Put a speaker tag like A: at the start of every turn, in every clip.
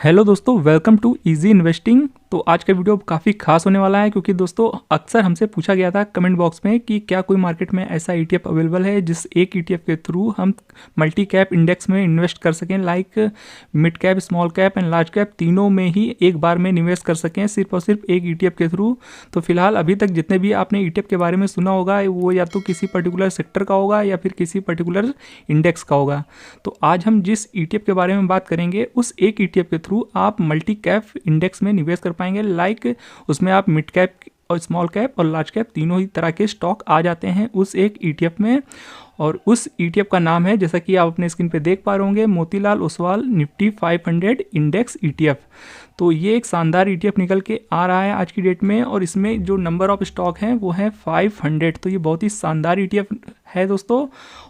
A: Hello दोस्तों, welcome to easy investing. तो आज का वीडियो काफ़ी खास होने वाला है क्योंकि दोस्तों अक्सर हमसे पूछा गया था कमेंट बॉक्स में कि क्या कोई मार्केट में ऐसा ईटीएफ अवेलेबल है जिस एक ईटीएफ के थ्रू हम मल्टी कैप इंडेक्स में इन्वेस्ट कर सकें, like mid cap, small cap and large cap तीनों में ही एक बार में निवेश कर सकें सिर्फ और सिर्फ एक ईटीएफ के थ्रू। तो फिलहाल अभी तक जितने भी आपने ईटीएफ के बारे में सुना होगा वो या तो किसी पर्टिकुलर सेक्टर का होगा या फिर किसी पर्टिकुलर इंडेक्स का होगा। तो आज हम जिस ईटीएफ के बारे में बात करेंगे उस एक ईटीएफ के थ्रू आप मल्टी कैप इंडेक्स में निवेश कर पाएंगे, लाइक उसमें आप मिड कैप और स्मॉल कैप और लार्ज कैप तीनों ही तरह के स्टॉक आ जाते हैं उस एक ईटीएफ में। और उस ईटीएफ का नाम है, जैसा कि आप अपने स्क्रीन पे देख पा रहे होंगे, Motilal Oswal Nifty 500 index ETF. तो ये एक शानदार ईटीएफ निकल के आ रहा है आज की डेट में और इसमें जो नंबर ऑफ स्टॉक हैं वो है 500। तो ये बहुत ही शानदार ईटीएफ है दोस्तों।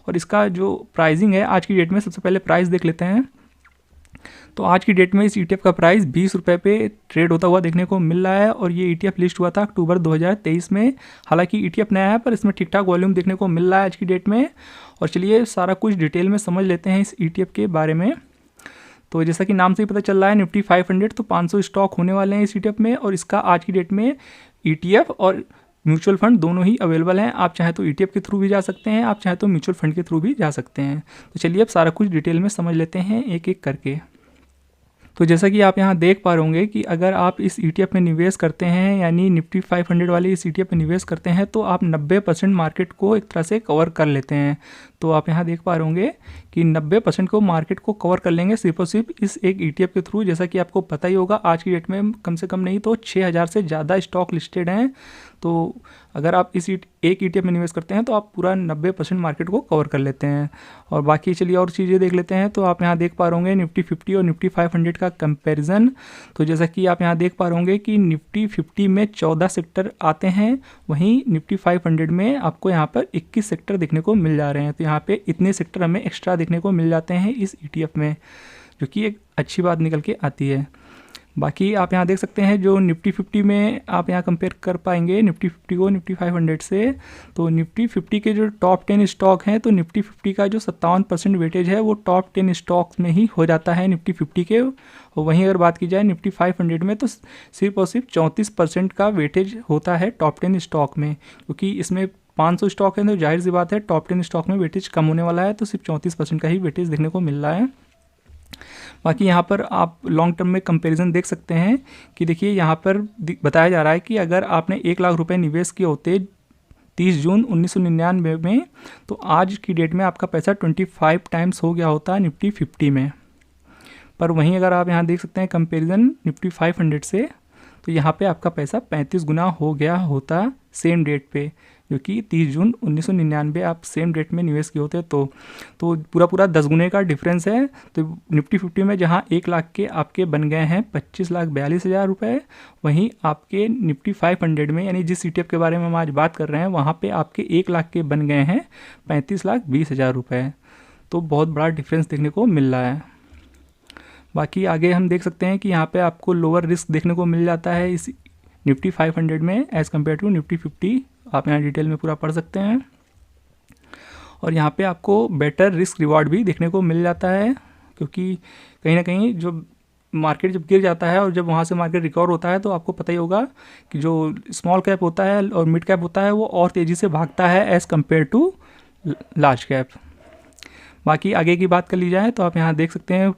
A: और इसका जो प्राइसिंग है आज की डेट में, सबसे पहले प्राइस देख लेते हैं। तो आज की डेट में इस ईटीएफ का प्राइस 20 रुपये पे ट्रेड होता हुआ देखने को मिल रहा है और ये ईटीएफ लिस्ट हुआ था अक्टूबर 2023 में। हालांकि ईटीएफ नया है पर इसमें ठीक ठाक वॉल्यूम देखने को मिल रहा है आज की डेट में। और चलिए सारा कुछ डिटेल में समझ लेते हैं इस ईटीएफ के बारे में। तो जैसा कि नाम से ही पता चल रहा है निफ्टी 500, तो 500 स्टॉक होने वाले हैं इस ईटीएफ में। और इसका आज की डेट में ईटीएफ और म्यूचुअल फंड दोनों ही अवेलेबल हैं। आप चाहे तो ईटीएफ के थ्रू भी जा सकते हैं, आप चाहे तो म्यूचुअल फंड के थ्रू भी जा सकते हैं। तो चलिए अब सारा कुछ डिटेल में समझ लेते हैं एक एक करके। तो जैसा कि आप यहाँ देख पा रहे होंगे कि अगर आप इस ईटीएफ में निवेश करते हैं, यानी निफ्टी 500 वाले इस ईटीएफ में निवेश करते हैं, तो आप 90% मार्केट को एक तरह से कवर कर लेते हैं। तो आप यहाँ देख पा रहे होंगे कि 90% को मार्केट को कवर कर लेंगे सिर्फ और सिर्फ इस एक ईटीएफ के थ्रू। जैसा कि आपको पता ही होगा आज की डेट में कम से कम नहीं तो 6000 से ज़्यादा स्टॉक लिस्टेड हैं। तो अगर आप इस एक ईटीएफ में निवेश करते हैं तो आप पूरा 90% मार्केट को कवर कर लेते हैं। और बाकी चलिए और चीज़ें देख लेते हैं। तो आप यहाँ देख पा रहे होंगे निफ्टी 50 और निफ्टी 500 का कंपैरिजन। तो जैसा कि आप यहाँ देख पा रहे होंगे कि निफ्टी 50 में 14 सेक्टर आते हैं, वहीं निफ्टी 500 में आपको यहाँ पर 21 सेक्टर देखने को मिल जा रहे हैं। तो यहाँ पे इतने सेक्टर हमें एक्स्ट्रा देखने को मिल जाते हैं इस ईटीएफ में, जो कि एक अच्छी बात निकल के आती है। बाकी आप यहाँ देख सकते हैं जो निफ्टी 50 में आप यहाँ कंपेयर कर पाएंगे निफ्टी 50 को निफ्टी 500 से। तो निफ्टी 50 के जो टॉप 10 स्टॉक हैं, तो निफ्टी 50 का जो 57% वेटेज है वो टॉप 10 स्टॉक्स में ही हो जाता है निफ्टी 50 के। और वहीं अगर बात की जाए निफ्टी 500 में तो सिर्फ और सिर्फ 34% का वेटेज होता है टॉप 10 स्टॉक में, क्योंकि इसमें 500 स्टॉक है तो जाहिर सी बात है टॉप 10 स्टॉक में वेटेज कम होने वाला है। तो सिर्फ 34% का ही वेटेज देखने को मिल रहा है। बाकी यहाँ पर आप लॉन्ग टर्म में कंपैरिजन देख सकते हैं कि देखिए यहाँ पर बताया जा रहा है कि अगर आपने 1 लाख रुपए निवेश किए होते 30 जून 1999 में, तो आज की डेट में आपका पैसा 25 टाइम्स हो गया होता निफ्टी 50 में। पर वहीं अगर आप यहाँ देख सकते हैं कंपैरिजन निफ्टी 500 से, तो यहाँ पे आपका पैसा 35 गुना हो गया होता सेम डेट पे, जो कि 30 जून 1999 आप सेम डेट में निवेश किए होते। तो पूरा 10 गुने का डिफरेंस है। तो निफ्टी 50 में जहाँ 1 लाख के आपके बन गए हैं 25,42,000 रुपये, वहीं आपके निफ्टी 500 में, यानी जिस ईटीएफ के बारे में हम आज बात कर रहे हैं, वहाँ पे आपके 1 लाख के बन गए हैं 35,20,000 रुपये। तो बहुत बड़ा डिफरेंस देखने को मिल रहा है। बाकी आगे हम देख सकते हैं कि यहाँ पे आपको लोअर रिस्क देखने को मिल जाता है इस निफ्टी 500 में एज़ कम्पेयर टू निफ्टी 50। आप यहाँ डिटेल में पूरा पढ़ सकते हैं। और यहाँ पे आपको बेटर रिस्क रिवॉर्ड भी देखने को मिल जाता है, क्योंकि कहीं ना कहीं जो मार्केट जब गिर जाता है और जब वहाँ से मार्केट रिकवर होता है, तो आपको पता ही होगा कि जो स्मॉल कैप होता है और मिड कैप होता है वो और तेज़ी से भागता है as compare to large cap. बाकी आगे की बात कर ली जाए तो आप यहाँ देख सकते हैं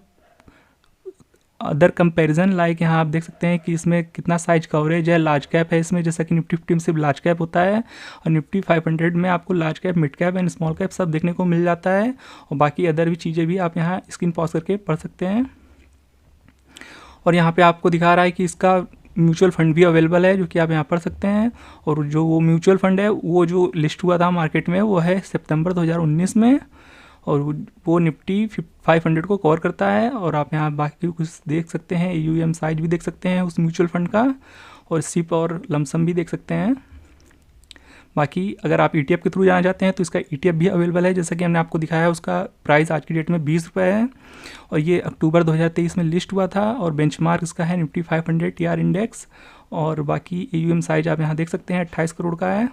A: अदर कंपैरिजन, लाइक यहाँ आप देख सकते हैं कि इसमें कितना साइज कवरेज है, लार्ज कैप है इसमें, जैसा कि निफ्टी 50 में सिर्फ लार्ज कैप होता है और निफ्टी 500 में आपको large cap, mid cap and small cap सब देखने को मिल जाता है। और बाकी अदर भी चीज़ें भी आप यहाँ स्क्रीन पॉज करके पढ़ सकते हैं। और यहाँ पे आपको दिखा रहा है कि इसका म्यूचुअल फंड भी अवेलेबल है, जो कि आप यहाँ पढ़ सकते हैं। और जो वो म्यूचुअल फंड है वो जो लिस्ट हुआ था मार्केट में वो है सितंबर 2019 में, और वो निफ्टी 500 को कवर करता है। और आप यहाँ बाकी कुछ देख सकते हैं, AUM साइज भी देख सकते हैं उस म्यूचुअल फंड का, और सिप और लमसम भी देख सकते हैं। बाकी अगर आप ETF के थ्रू जाना चाहते हैं तो इसका ETF भी अवेलेबल है, जैसा कि हमने आपको दिखाया। उसका प्राइस आज की डेट में 20 रुपये है और ये अक्टूबर 2023 में लिस्ट हुआ था। और बेंचमार्क इसका है निफ्टी 500 TR इंडेक्स। और बाकी AUM साइज आप यहाँ देख सकते हैं 28 करोड़ का है।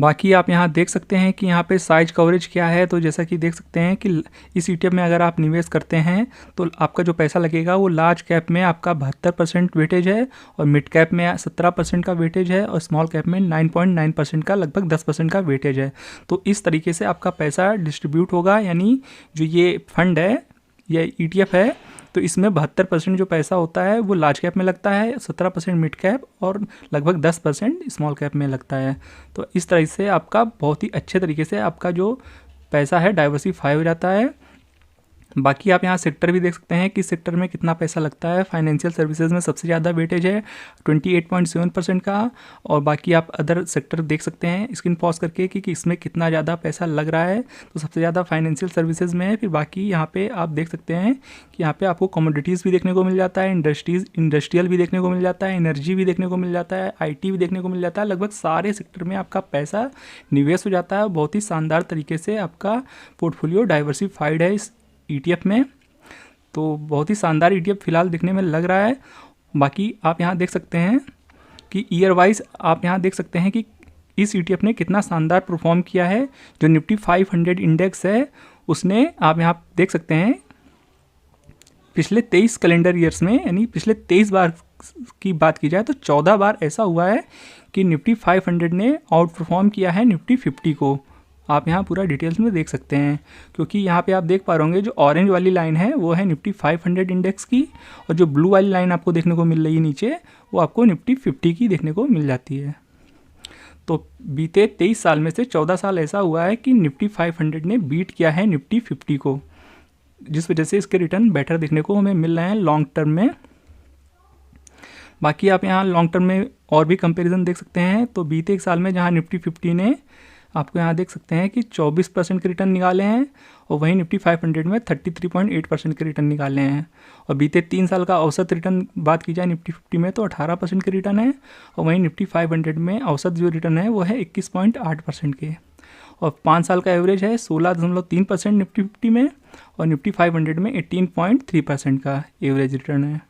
A: बाकी आप यहाँ देख सकते हैं कि यहाँ पे साइज कवरेज क्या है। तो जैसा कि देख सकते हैं कि इस ETF में अगर आप निवेश करते हैं तो आपका जो पैसा लगेगा वो लार्ज कैप में आपका 72% वेटेज है और मिड कैप में 17% का वेटेज है और स्मॉल कैप में 9.9% का लगभग 10% का वेटेज है। तो इस तरीके से आपका पैसा डिस्ट्रीब्यूट होगा, यानी जो ये फंड है, ये ETF है, तो इसमें 72% जो पैसा होता है वो लार्ज कैप में लगता है, 17% मिड कैप और लगभग 10% स्मॉल कैप में लगता है। तो इस तरह से आपका बहुत ही अच्छे तरीके से आपका जो पैसा है डाइवर्सिफाई हो जाता है। बाकी आप यहाँ सेक्टर भी देख सकते हैं कि सेक्टर में कितना पैसा लगता है। फाइनेंशियल सर्विसेज में सबसे ज़्यादा वेटेज है 28.7% का, और बाकी आप अदर सेक्टर देख सकते हैं स्क्रीन पॉज करके कि इसमें कितना ज़्यादा पैसा लग रहा है। तो सबसे ज़्यादा फाइनेंशियल सर्विसेज में है। फिर बाकी यहाँ पे आप देख सकते हैं कि यहाँ पे आपको कमोडिटीज़ भी देखने को मिल जाता है, इंडस्ट्रियल भी देखने को मिल जाता है, एनर्जी भी देखने को मिल जाता है, IT भी देखने को मिल जाता है। लगभग सारे सेक्टर में आपका पैसा निवेश हो जाता है। बहुत ही शानदार तरीके से आपका पोर्टफोलियो डाइवर्सिफाइड है इस ETF में। तो बहुत ही शानदार ETF फिलहाल दिखने में लग रहा है। बाकी आप यहाँ देख सकते हैं कि ईयर वाइज आप यहाँ देख सकते हैं कि इस ETF ने कितना शानदार परफॉर्म किया है। जो निफ्टी 500 इंडेक्स है उसने आप यहाँ देख सकते हैं पिछले 23 कैलेंडर ईयर्स में, यानी पिछले 23 बार की बात की जाए तो 14 बार ऐसा हुआ है कि निफ्टी 500 ने आउट परफॉर्म किया है निफ्टी 50 को। आप यहाँ पूरा डिटेल्स में देख सकते हैं, क्योंकि यहाँ पे आप देख पा रहे होंगे जो ऑरेंज वाली लाइन है वो है निफ्टी 500 इंडेक्स की, और जो ब्लू वाली लाइन आपको देखने को मिल रही है नीचे वो आपको निफ्टी 50 की देखने को मिल जाती है। तो बीते 23 साल में से 14 साल ऐसा हुआ है कि निफ्टी 500 ने बीट किया है निफ्टी 50 को, जिस वजह से इसके रिटर्न बेटर देखने को हमें मिल रहे हैं लॉन्ग टर्म में। बाकी आप यहाँ लॉन्ग टर्म में और भी कंपेरिजन देख सकते हैं। तो बीते एक साल में जहाँ निफ्टी 50 ने आपको यहाँ देख सकते हैं कि 24% के रिटर्न निकाले हैं, और वहीं निफ्टी 500 में 33.8% के रिटर्न निकाले हैं। और बीते 3 साल का औसत रिटर्न बात की जाए निफ्टी 50 में तो 18% के रिटर्न है, और वहीं निफ्टी 500 में औसत जो रिटर्न है वो है 21.8% के। और 5 साल का एवरेज है 16.3% निफ्टी 50 में, और निफ्टी 500 में 18.3% का एवरेज रिटर्न है।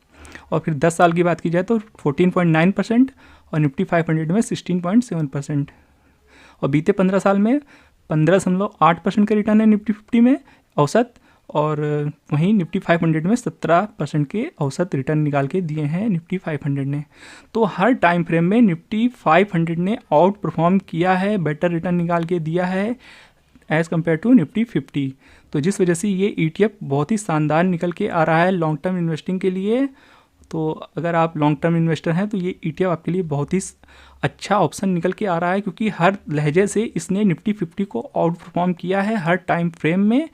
A: और फिर 10 साल की बात की जाए तो 14.9% और निफ्टी 500 में 16.7%। और बीते 15 साल में 15.8% का रिटर्न है निफ्टी 50 में औसत, और वहीं निफ्टी 500 में 17% के औसत रिटर्न निकाल के दिए हैं निफ्टी 500 ने। तो हर टाइम फ्रेम में निफ्टी 500 ने आउट परफॉर्म किया है, बेटर रिटर्न निकाल के दिया है एज़ कम्पेयर टू निफ्टी 50। तो जिस वजह से ये ETF बहुत ही शानदार निकल के आ रहा है लॉन्ग टर्म इन्वेस्टिंग के लिए। तो अगर आप लॉन्ग टर्म इन्वेस्टर हैं तो ये ETF आपके लिए बहुत ही अच्छा ऑप्शन निकल के आ रहा है, क्योंकि हर लहजे से इसने निफ्टी 50 को आउट परफॉर्म किया है हर टाइम फ्रेम में।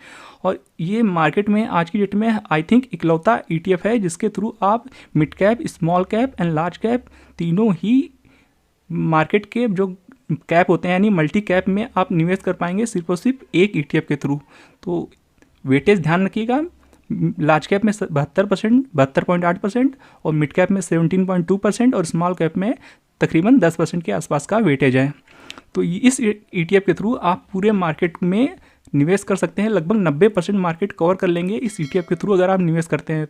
A: और ये मार्केट में आज की डेट में आई थिंक इकलौता ETF है जिसके थ्रू आप mid cap, small cap and large cap तीनों ही मार्केट के जो कैप होते हैं यानी मल्टी कैप में आप निवेश कर पाएंगे सिर्फ और सिर्फ एक ETF के थ्रू। तो वेटेज ध्यान रखिएगा, लार्ज कैप में 72.8% और मिड कैप में 17.2% और स्मॉल कैप में तकरीबन 10% के आसपास का वेटेज है। तो इस ETF के थ्रू आप पूरे मार्केट में निवेश कर सकते हैं। लगभग 90% मार्केट कवर कर लेंगे इस ETF के थ्रू अगर आप निवेश करते हैं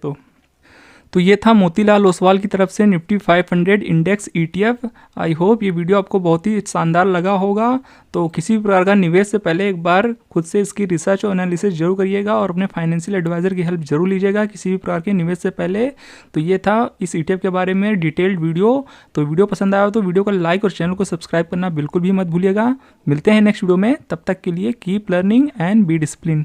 A: तो ये था मोतीलाल ओसवाल की तरफ से Nifty 500 index ETF। I hope ये वीडियो आपको बहुत ही शानदार लगा होगा। तो किसी भी प्रकार का निवेश से पहले एक बार खुद से इसकी रिसर्च और एनालिसिस जरूर करिएगा और अपने फाइनेंशियल एडवाइज़र की हेल्प जरूर लीजिएगा किसी भी प्रकार के निवेश से पहले। तो ये था इस ETF के बारे में डिटेल्ड वीडियो। तो वीडियो पसंद आया तो वीडियो को लाइक और चैनल को सब्सक्राइब करना बिल्कुल भी मत भूलिएगा। मिलते हैं नेक्स्ट वीडियो में, तब तक के लिए keep learning and be discipline.